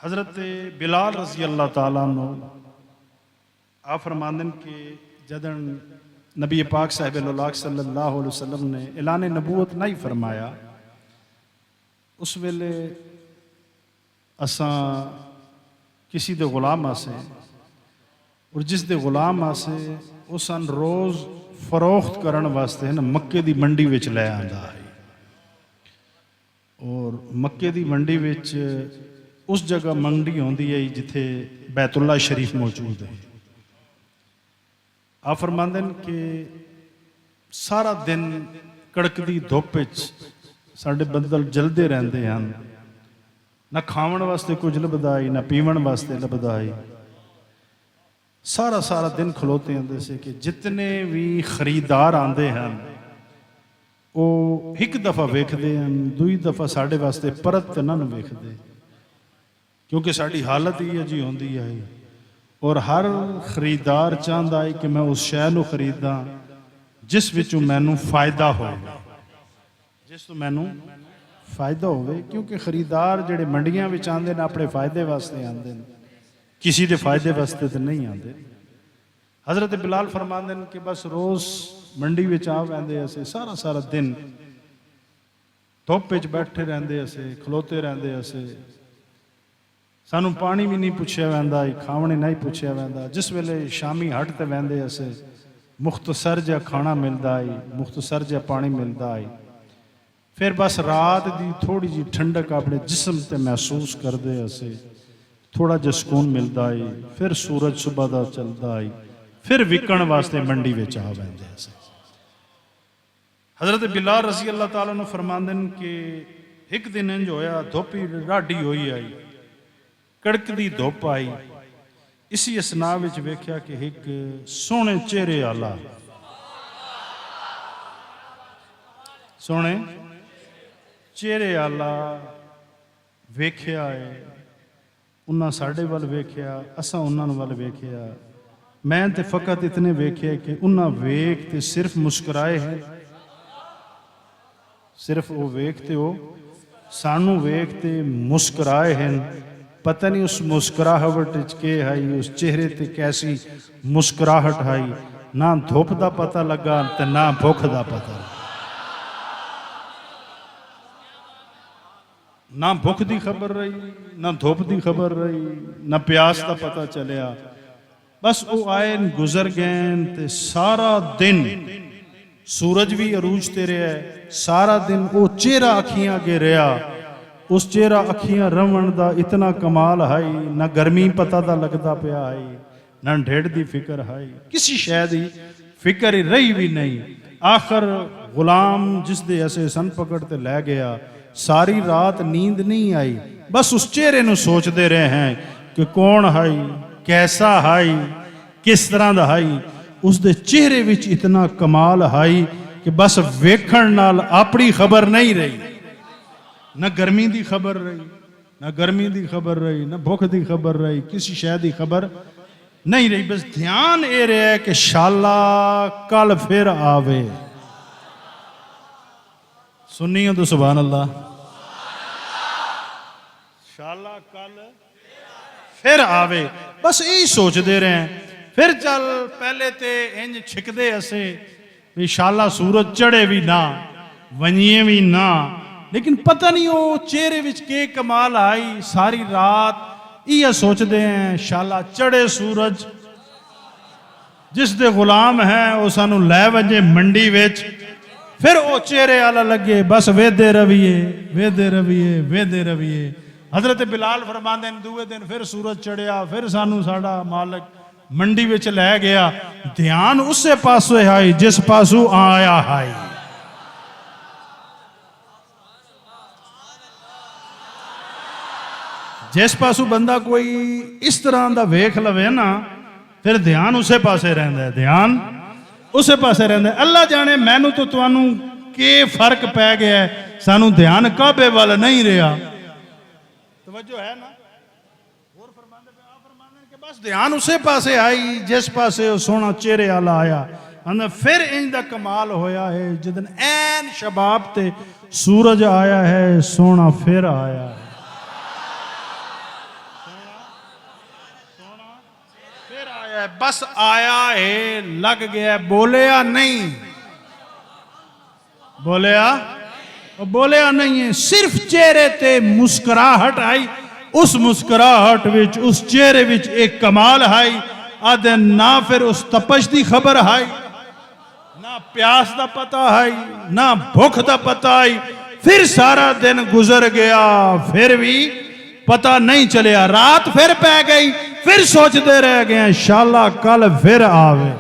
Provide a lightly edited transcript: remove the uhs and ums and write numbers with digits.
हज़रत बिलाल रज़ी अल्लाह ताला अन्हु आप फरमांदन कि जदन नबी पाक साहिब सल्लल्लाहु अलैहि वसल्लम ने ऐलान नबूवत नहीं फरमाया, उस वेले असां किसी दे गुलाम आसे और जिस दे गुलाम आसे उस सन रोज़ फरोख्त करन वास्ते है ना मक्के दी मंडी विच लै आंदा है। और मक्के दी मंडी विच उस जगह मंडी होंदी है जिथे बैतुल्ला शरीफ मौजूद है। आप फरमांदे कि सारा दिन कड़कदी धुप साडे बदल जलते रहते हैं, ना खावन वास्ते कुछ लभदा ही ना पीवन वास्ते लभदा ही। सारा सारा दिन खलोते आते से कि जितने भी खरीदार आते हैं वो एक दफ़ा वेखते हैं, दूई दफ़ा साढ़े वास्ते परत ना वेखते, क्योंकि साड़ी हालत ही अजी होंदी है। और हर खरीदार चाहता है कि मैं उस शै नूं खरीदा जिस विचों मैनू फायदा हो, जिस तो मैनू फायदा हो। क्योंकि खरीदार जिहड़े मंडियां विच आंदे ने अपने फायदे वास्ते आंदे ने, किसी के फायदे वास्ते तो नहीं आते। हज़रत बिलाल फरमांदे कि बस रोज़ मंडी विच आ पैंदे असे, सारा सारा दिन धुप विच बैठे रहंदे असे, खलोते रहंदे असे। सानू पानी भी नहीं पुछया वैंदा, खावणे नहीं पुछया वैंदा। जिस वेले शामी हट ते वैंदे असे मुख्तसर जिहा खाना मिलदा है, मुख्तसर जिहा पानी मिलदा है। फिर बस रात की थोड़ी जी ठंडक अपने जिस्म ते महसूस करते असे, थोड़ा जिहा सुकून मिलता है। फिर सूरज सुबह का चलता है, फिर विकण वास्ते मंडी में आ पैंदे असे। हज़रत बिलाल रज़ी अल्लाह ताला ने फरमांदे कि एक दिन इंज होया, धुप ही राडी होई आई, कड़कदी धुप आई। इसी असना विच वेख्या कि एक सोहने चेहरे आला, सोहने चेहरे आला वेख्या है। उन्हें साढ़े वाल वेख्या, असा उन्होंने वाल वेख्या। मैं तो फकत इतने वेख्या कि उन्हें वेख ते सिर्फ मुस्कुराए हैं, सिर्फ वो वेखते हो सानू वेखते मुस्कुराए हैं। पता नहीं उस मुस्कुराहट के आई, उस चेहरे ते कैसी मुस्कुराहट आई। ना धुप का पता लगा ते ना भुख का पता, ना भुख की खबर रही, ना धुप की खबर रही, ना प्यास का पता चलिया। बस वो आए गुजर गए ते सारा दिन सूरज भी अरूज ते रहा, सारा दिन वो चेहरा अखियां अगे रहा। उस चेहरा अखियां रवण का इतना कमाल है, ना गर्मी पता दा लगता पिया है, ना ढेड़ की फिक्र है, किसी शय की फिक्र ही रही भी नहीं। आखिर गुलाम जिस दे असे सन पकड़ ते लै गया, सारी रात नींद नहीं आई। बस उस चेहरे नूं सोचते रहे हैं कि कौन है, कैसा है, किस तरह का है। उसके चेहरे विच इतना कमाल है कि बस वेखण नाल अपनी खबर नहीं रही, न गर्मी की खबर रही, न गर्मी की खबर रही, न भुख की खबर रही, किसी शय की खबर नहीं रही। बस ध्यान ये रहा है कि शाला कल फिर आवे। सुनिए तो सुभान अल्लाह, शाला कल फिर आवे। बस यही सोचते रहे। फिर चल पहले तो इंज छिकते असे भी शाला सूरज चढ़े भी ना, वंजिए भी ना, लेकिन पता नहीं वो चेहरे विच के कमाल आई। सारी रात यह सोचते हैं शाला चढ़े सूरज, जिस दे गुलाम है वो सानू लै वजे मंडी विच। फिर वो चेहरे आला लगे, बस वेदे रविए, वेदे रविए, वेदे रविए। हज़रत बिलाल फरमांदे ने दूए दिन फिर सूरज चढ़िया, फिर सानू साडा मालिक मंडी विच लै गया। ध्यान उसे पासों है जिस पासों आया है। जिस पासों बंदा कोई इस तरह का वेख लवे ना, फिर ध्यान उसे पासे रहिंदा है, ध्यान उसे पासे रहिंदा है। अल्लाह जाने मैनू तो तुहानू के फर्क पै गया है, सानू ध्यान काबे वाल नहीं रहा। तवज्जो है ना? और फरमांदे कि बस ध्यान उसे पासे आई जिस पासे वो सोहना चेहरे वाला आया। फिर इंज दा कमाल होया है जिदन ऐन शबाब ते सूरज आया है, सोहना फिर आया है। फिर आया है, बस आया है, लग गया, बोलिया नहीं, बोलिया बोलिया नहीं है, सिर्फ चेहरे ते मुस्कुराहट आई। उस मुस्कुराहट विच, उस चेहरे विच एक कमाल है। आदे ना फिर उस तपश की खबर है, ना प्यास का पता है, ना भुख का पता है। फिर सारा दिन गुजर गया, फिर भी पता नहीं चलिया। रात फिर पै गई, फिर सोचते रह गए इंशाअल्लाह कल फिर आवे।